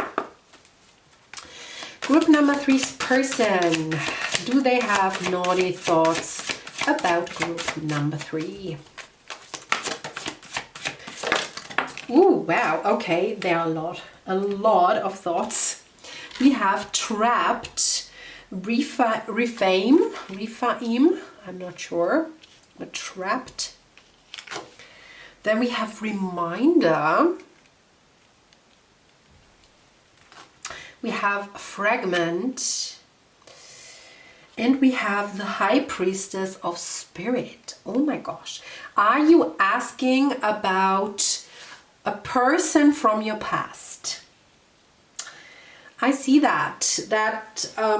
Group number 3's person. Do they have naughty thoughts about group number 3? Ooh, wow. Okay, there are a lot of thoughts. We have trapped, refaim, I'm not sure, but trapped. Then we have reminder. We have fragment, and we have the high priestess of spirit. Oh my gosh. Are you asking about a person from your past? I see that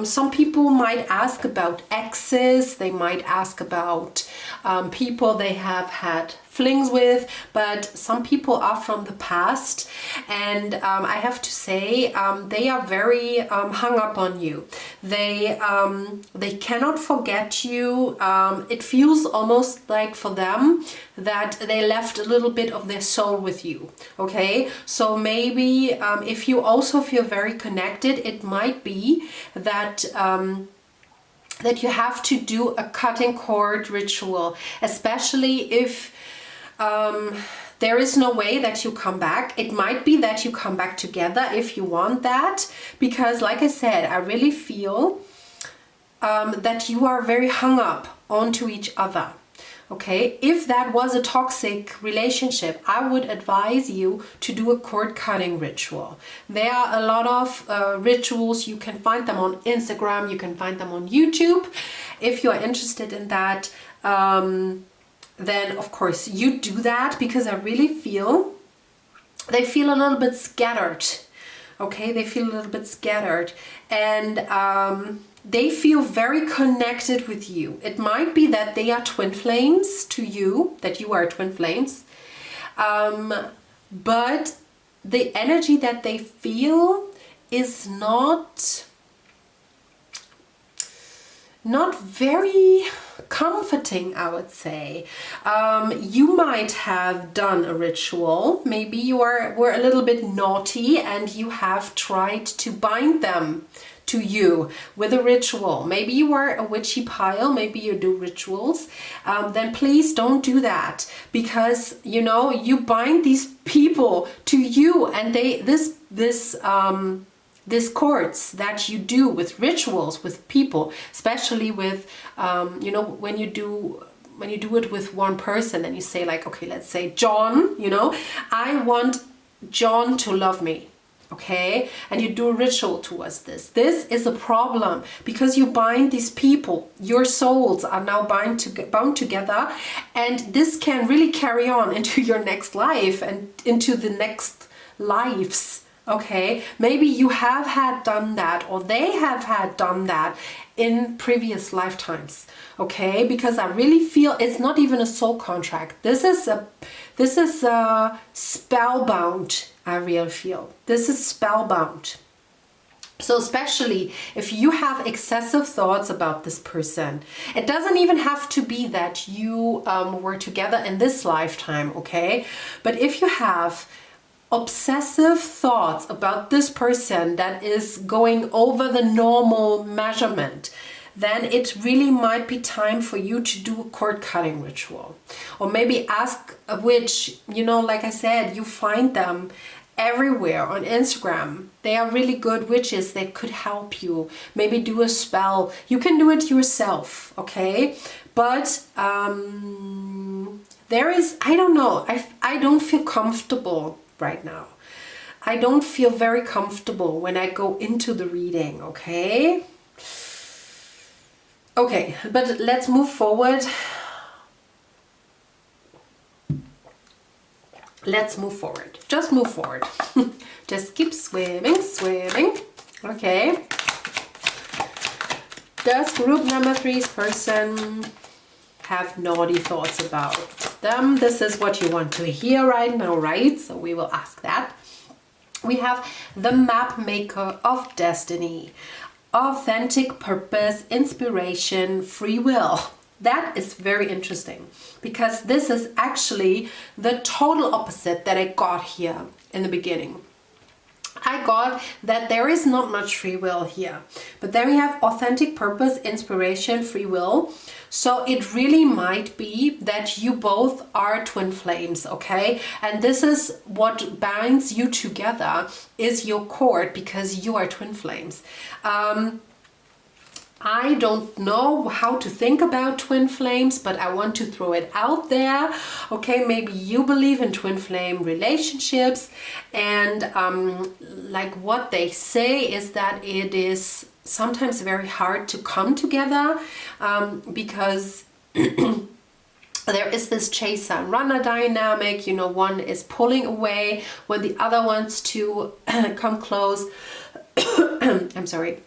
some people might ask about exes, they might ask about people they have had flings with, but some people are from the past, and I have to say they are very hung up on you. They cannot forget you. It feels almost like for them that they left a little bit of their soul with you. Okay, so maybe if you also feel very connected, it might be that that you have to do a cutting cord ritual, especially if there is no way that you come back. It might be that you come back together if you want that, because like I said, I really feel that you are very hung up onto each other. Okay, if that was a toxic relationship, I would advise you to do a cord cutting ritual. There are a lot of rituals. You can find them on Instagram, you can find them on YouTube. If you are interested in that, then of course you do that, because I really feel they feel a little bit scattered. Okay, they feel a little bit scattered, and they feel very connected with you. It might be that they are twin flames to you, that you are twin flames, but the energy that they feel is not very comforting, I would say. You might have done a ritual. Maybe you were a little bit naughty and you have tried to bind them to you with a ritual. Maybe you are a witchy pile, maybe you do rituals. Then please don't do that, because you know, you bind these people to you, and these cords that you do with rituals with people, especially with you know, when you do it with one person and you say like, okay, let's say John, you know, I want John to love me. Okay, and you do a ritual towards this. This is a problem, because you bind these people. Your souls are now bound together, and this can really carry on into your next life and into the next lives. Okay, maybe you have had done that, or they have had done that in previous lifetimes. Okay, because I really feel it's not even a soul contract. This is a spellbound. I really feel this is spellbound. So especially if you have excessive thoughts about this person, it doesn't even have to be that you were together in this lifetime, okay? But if you have obsessive thoughts about this person that is going over the normal measurement, then it really might be time for you to do a cord cutting ritual. Or maybe ask a witch, you know, like I said, you find them everywhere on Instagram. They are really good witches that could help you. Maybe do a spell. You can do it yourself, okay? But there is, I don't know, I don't feel comfortable right now. I don't feel very comfortable when I go into the reading, okay? Okay, but let's move forward. Let's move forward. Just move forward. Just keep swimming, swimming. Okay. Does group number 3's person have naughty thoughts about them? This is what you want to hear right now, right? So we will ask that. We have the map maker of destiny. Authentic purpose, inspiration, free will. That is very interesting because this is actually the total opposite that I got here in the beginning. I got that there is not much free will here, but then we have authentic purpose, inspiration, free will. So it really might be that you both are twin flames, okay? And this is what binds you together, is your cord, because you are twin flames. I don't know how to think about twin flames, but I want to throw it out there. Okay, maybe you believe in twin flame relationships, and like what they say is that it is sometimes very hard to come together because there is this chaser and runner dynamic. You know, one is pulling away when the other wants to come close. I'm sorry.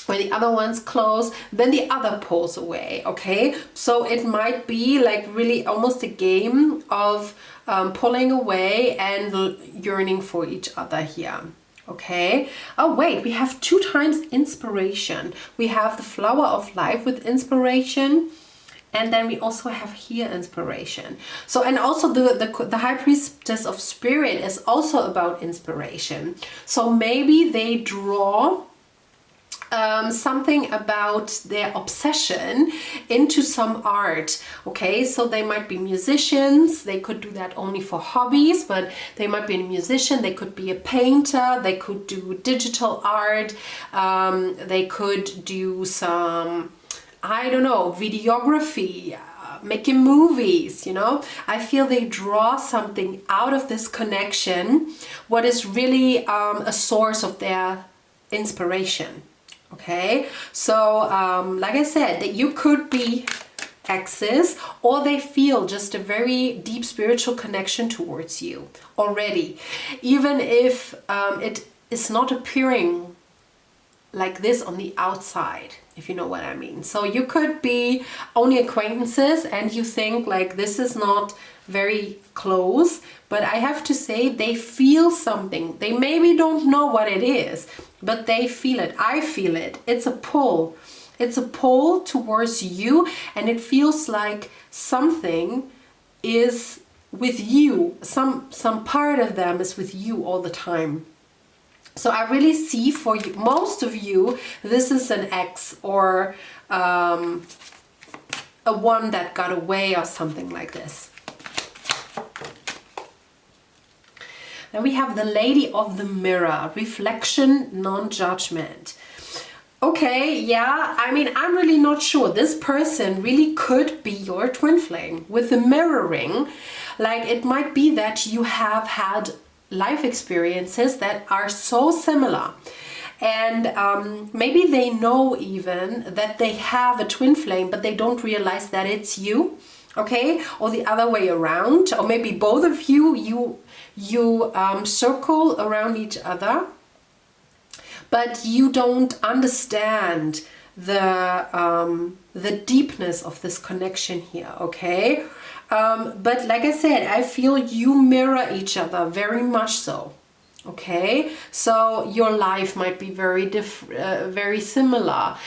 When the other one's close, then the other pulls away, okay? So it might be like really almost a game of pulling away and yearning for each other here, okay? Oh wait, we have 2 times inspiration. We have the flower of life with inspiration, and then we also have here inspiration. So, and also the high priestess of spirit is also about inspiration. So maybe they draw something about their obsession into some art, okay? So they might be musicians, they could do that only for hobbies, but they might be a musician, they could be a painter, they could do digital art, they could do some, I don't know, videography, making movies, you know? I feel they draw something out of this connection, what is really a source of their inspiration. Okay, so like I said, that you could be exes, or they feel just a very deep spiritual connection towards you already, even if it is not appearing like this on the outside, if you know what I mean. So you could be only acquaintances and you think like this is not very close, but I have to say they feel something. They maybe don't know what it is, but they feel it. I feel it. It's a pull. It's a pull towards you, and it feels like something is with you. Some part of them is with you all the time. So I really see for you, most of you, this is an ex or a one that got away or something like this. Then we have the Lady of the Mirror, reflection, non-judgment. Okay, yeah, I mean, I'm really not sure. This person really could be your twin flame with the mirroring. Like, it might be that you have had life experiences that are so similar. And maybe they know even that they have a twin flame, but they don't realize that it's you. Okay, or the other way around, or maybe both of you circle around each other, but you don't understand the deepness of this connection here. Okay, but like I said, I feel you mirror each other very much so. Okay, so your life might be very very similar.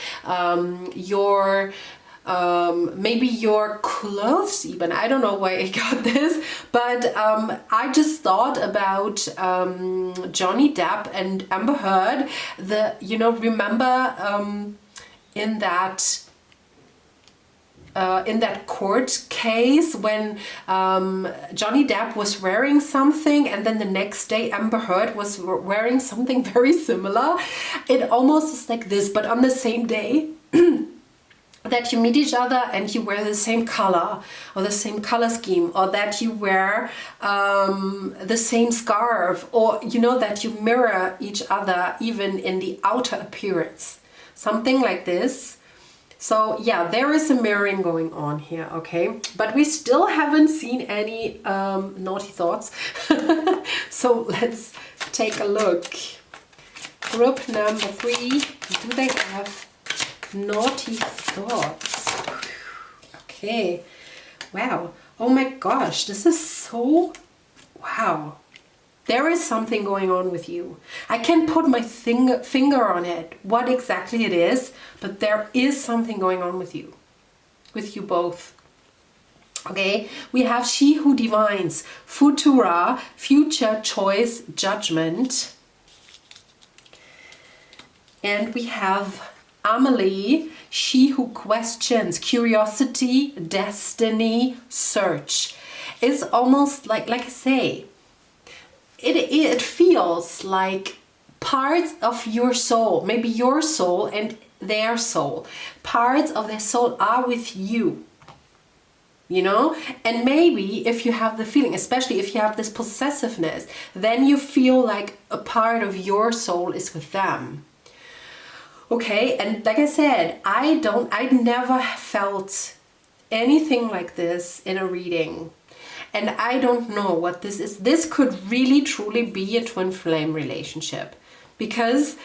Maybe your clothes even, I don't know why I got this, but I just thought about Johnny Depp and Amber Heard. Remember in that court case when Johnny Depp was wearing something and then the next day Amber Heard was wearing something very similar. It almost is like this, but on the same day. that you meet each other and you wear the same color or the same color scheme, or that you wear the same scarf, or you know, that you mirror each other even in the outer appearance, something like this. So yeah, there is a mirroring going on here, okay? But we still haven't seen any naughty thoughts. So let's take a look. Group number 3, do they have naughty thoughts? Okay, wow, oh my gosh, this is so, wow. There is something going on with you. I can't put my finger on it, what exactly it is, but there is something going on with you both. Okay, we have she who divines, futura, future choice, judgment. And we have Amelie, she who questions, curiosity, destiny, search. It's almost like I say, it feels like parts of your soul, maybe your soul and their soul, parts of their soul are with you, you know? And maybe if you have the feeling, especially if you have this possessiveness, then you feel like a part of your soul is with them. Okay, and like I said, I never felt anything like this in a reading. And I don't know what this is. This could really truly be a twin flame relationship, because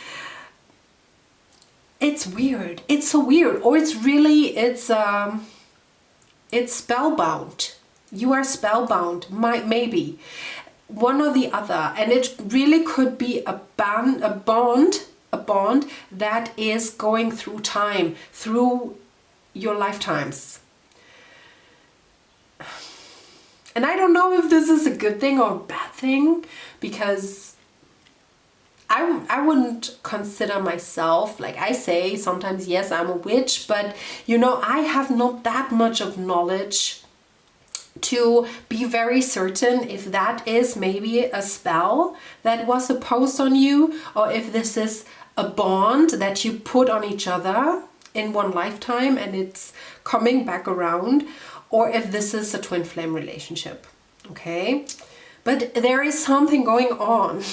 it's weird. It's so weird. Or it's really, it's spellbound. You are spellbound, maybe. One or the other. And it really could be a bond that is going through time, through your lifetimes. And I don't know if this is a good thing or a bad thing, because I wouldn't consider myself, like I say sometimes, yes, I'm a witch, but you know, I have not that much of knowledge to be very certain if that is maybe a spell that was imposed on you, or if this is a bond that you put on each other in one lifetime and it's coming back around, or if this is a twin flame relationship, okay? But there is something going on.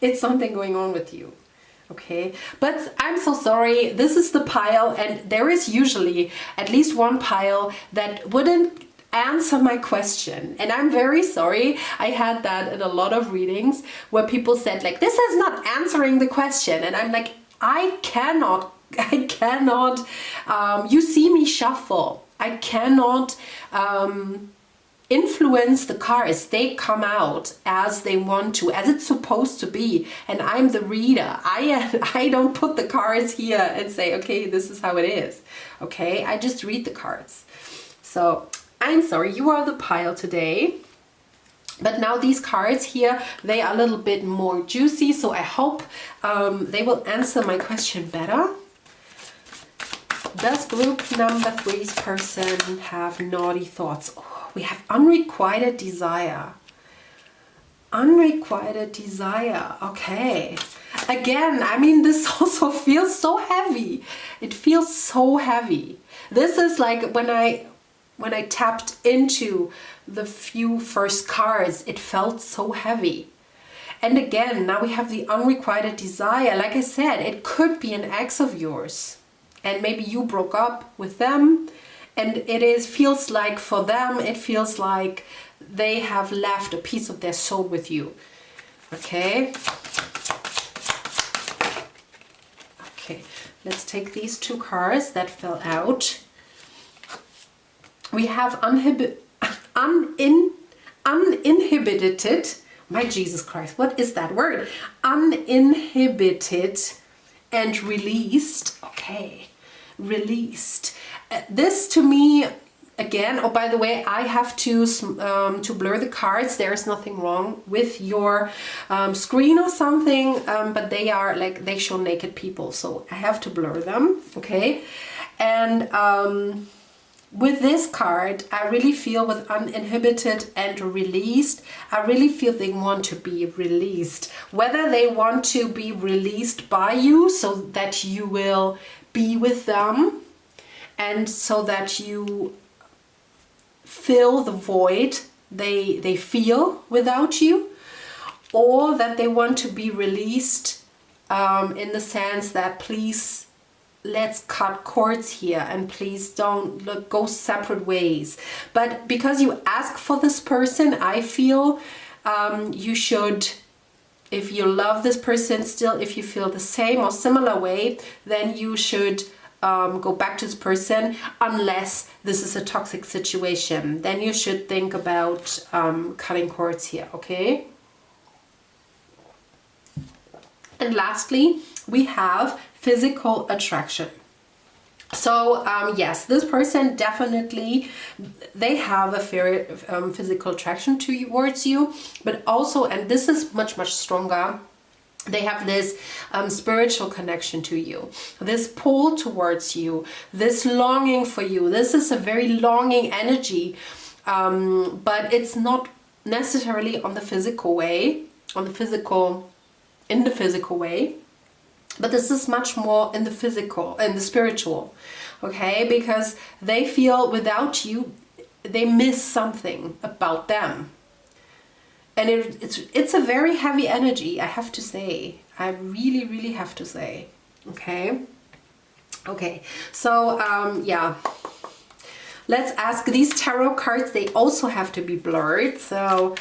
It's something going on with you, okay? But I'm so sorry, this is the pile, and there is usually at least one pile that wouldn't answer my question. And I'm very sorry, I had that in a lot of readings where people said like, this is not answering the question. And I'm like, I cannot, you see me shuffle. I cannot influence the cards. They come out as they want to, as it's supposed to be. And I'm the reader. I don't put the cards here and say, okay, this is how it is. Okay, I just read the cards. So I'm sorry, you are the pile today. But now these cards here, they are a little bit more juicy. So I hope they will answer my question better. Does group number 3's person have naughty thoughts? Oh, we have unrequited desire. Unrequited desire. Okay. Again, I mean, this also feels so heavy. It feels so heavy. This is like when I tapped into the few first cards, it felt so heavy. And again, now we have the unrequited desire. Like I said, it could be an ex of yours. And maybe you broke up with them, and feels like for them, it feels like they have left a piece of their soul with you. Okay. Okay, let's take these two cards that fell out. We have uninhibited, my Jesus Christ, what is that word? Uninhibited and released. Okay, released. This to me, again, oh, by the way, I have to blur the cards. There is nothing wrong with your screen or something, but they are like, they show naked people, so I have to blur them, okay? And with this card, I really feel with uninhibited and released, I really feel they want to be released. Whether they want to be released by you so that you will be with them and so that you fill the void they feel without you, or that they want to be released in the sense that please, let's cut cords here and please don't go separate ways. But because you ask for this person, I feel you should, if you love this person still, if you feel the same or similar way, then you should go back to this person, unless this is a toxic situation. Then you should think about cutting cords here, okay? And lastly, we have physical attraction. So yes, this person definitely, they have a very physical attraction towards you, but also, and this is much, much stronger, they have this spiritual connection to you, this pull towards you, this longing for you. This is a very longing energy, but it's not necessarily on the physical way, in the physical way, but this is much more in the physical and the spiritual, okay? Because they feel without you, they miss something about them. And it's a very heavy energy, I have to say. I really, really have to say. Okay? Okay, so yeah. Let's ask these tarot cards. They also have to be blurred. So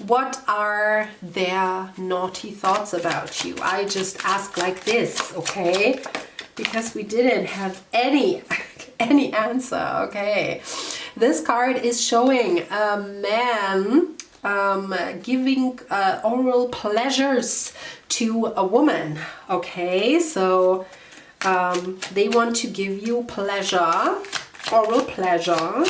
what are their naughty thoughts about you? I just ask like this, okay? Because we didn't have any answer, okay? This card is showing a man giving oral pleasures to a woman, okay? So they want to give you pleasure, oral pleasure.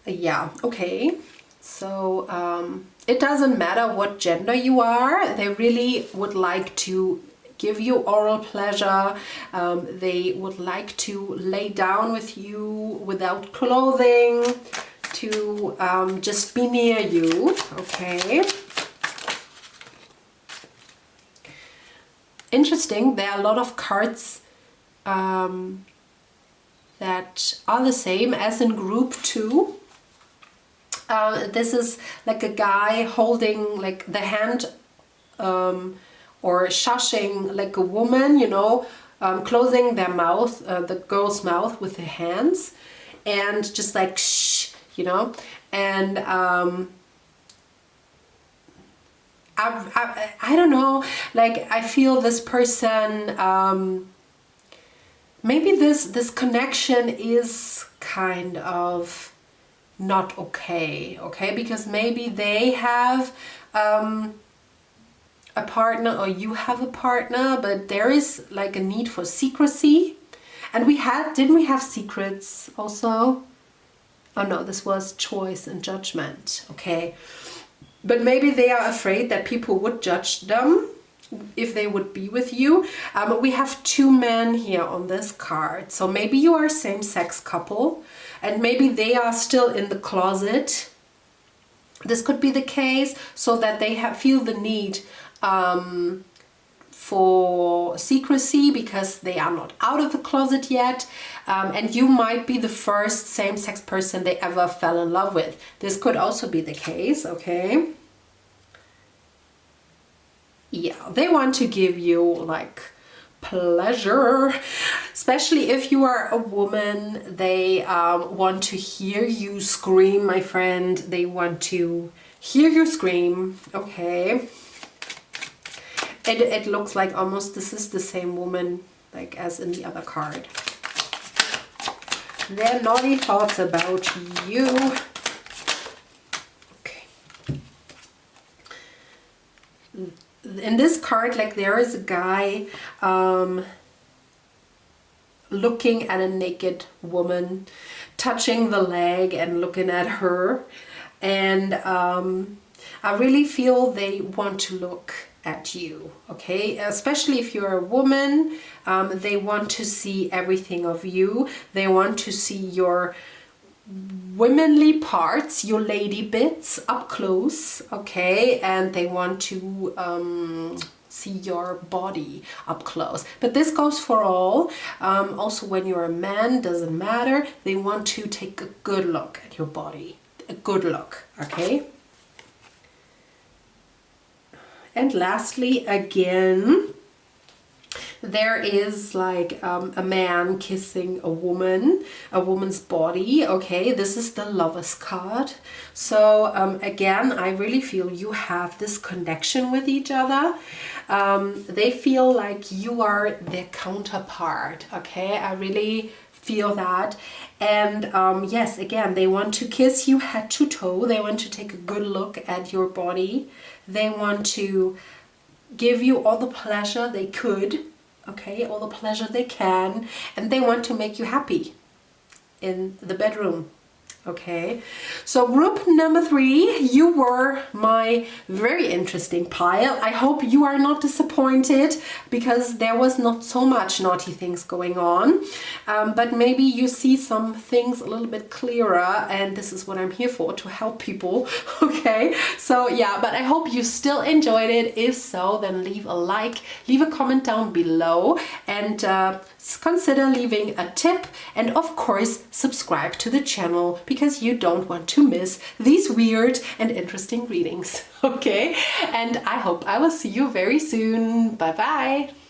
Yeah, okay. So it doesn't matter what gender you are, they really would like to give you oral pleasure. They would like to lay down with you without clothing, to just be near you, okay? Interesting, there are a lot of cards that are the same as in group 2. This is like a guy holding like the hand or shushing like a woman, you know, closing their mouth, the girl's mouth with their hands, and just like shh, you know. And I don't know, like I feel this person, maybe this connection is kind of not okay, because maybe they have a partner, or you have a partner, but there is like a need for secrecy. And didn't we have secrets also? Oh no, this was choice and judgment, okay? But maybe they are afraid that people would judge them if they would be with you. We have 2 men here on this card. So maybe you are a same-sex couple, and maybe they are still in the closet. This could be the case, so that they feel the need for secrecy because they are not out of the closet yet, and you might be the first same-sex person they ever fell in love with. This could also be the case, okay? Yeah, they want to give you like pleasure, especially if you are a woman. They want to hear you scream, my friend. They want to hear you scream, okay? It looks like almost this is the same woman like as in the other card. Their naughty thoughts about you. Okay. In this card, like there is a guy looking at a naked woman, touching the leg and looking at her. And I really feel they want to look at you, okay? Especially if you're a woman, they want to see everything of you. They want to see your womanly parts, your lady bits up close, okay? And they want to see your body up close. But this goes for all. Also, when you're a man, doesn't matter. They want to take a good look at your body. A good look, okay? And lastly, again, there is like a man kissing a woman's body. Okay, this is the Lovers card. So again, I really feel you have this connection with each other. They feel like you are their counterpart. Okay, I really feel that. And yes, again, they want to kiss you head to toe. They want to take a good look at your body. They want to give you all the pleasure they could. Okay, all the pleasure they can, and they want to make you happy in the bedroom. Okay, so group number 3, you were my very interesting pile. I hope you are not disappointed because there was not so much naughty things going on, but maybe you see some things a little bit clearer, and this is what I'm here for, to help people. Okay, so yeah, but I hope you still enjoyed it. If so, then leave a like, leave a comment down below, and consider leaving a tip, and of course subscribe to the channel because you don't want to miss these weird and interesting readings. Okay, and I hope I will see you very soon. Bye bye.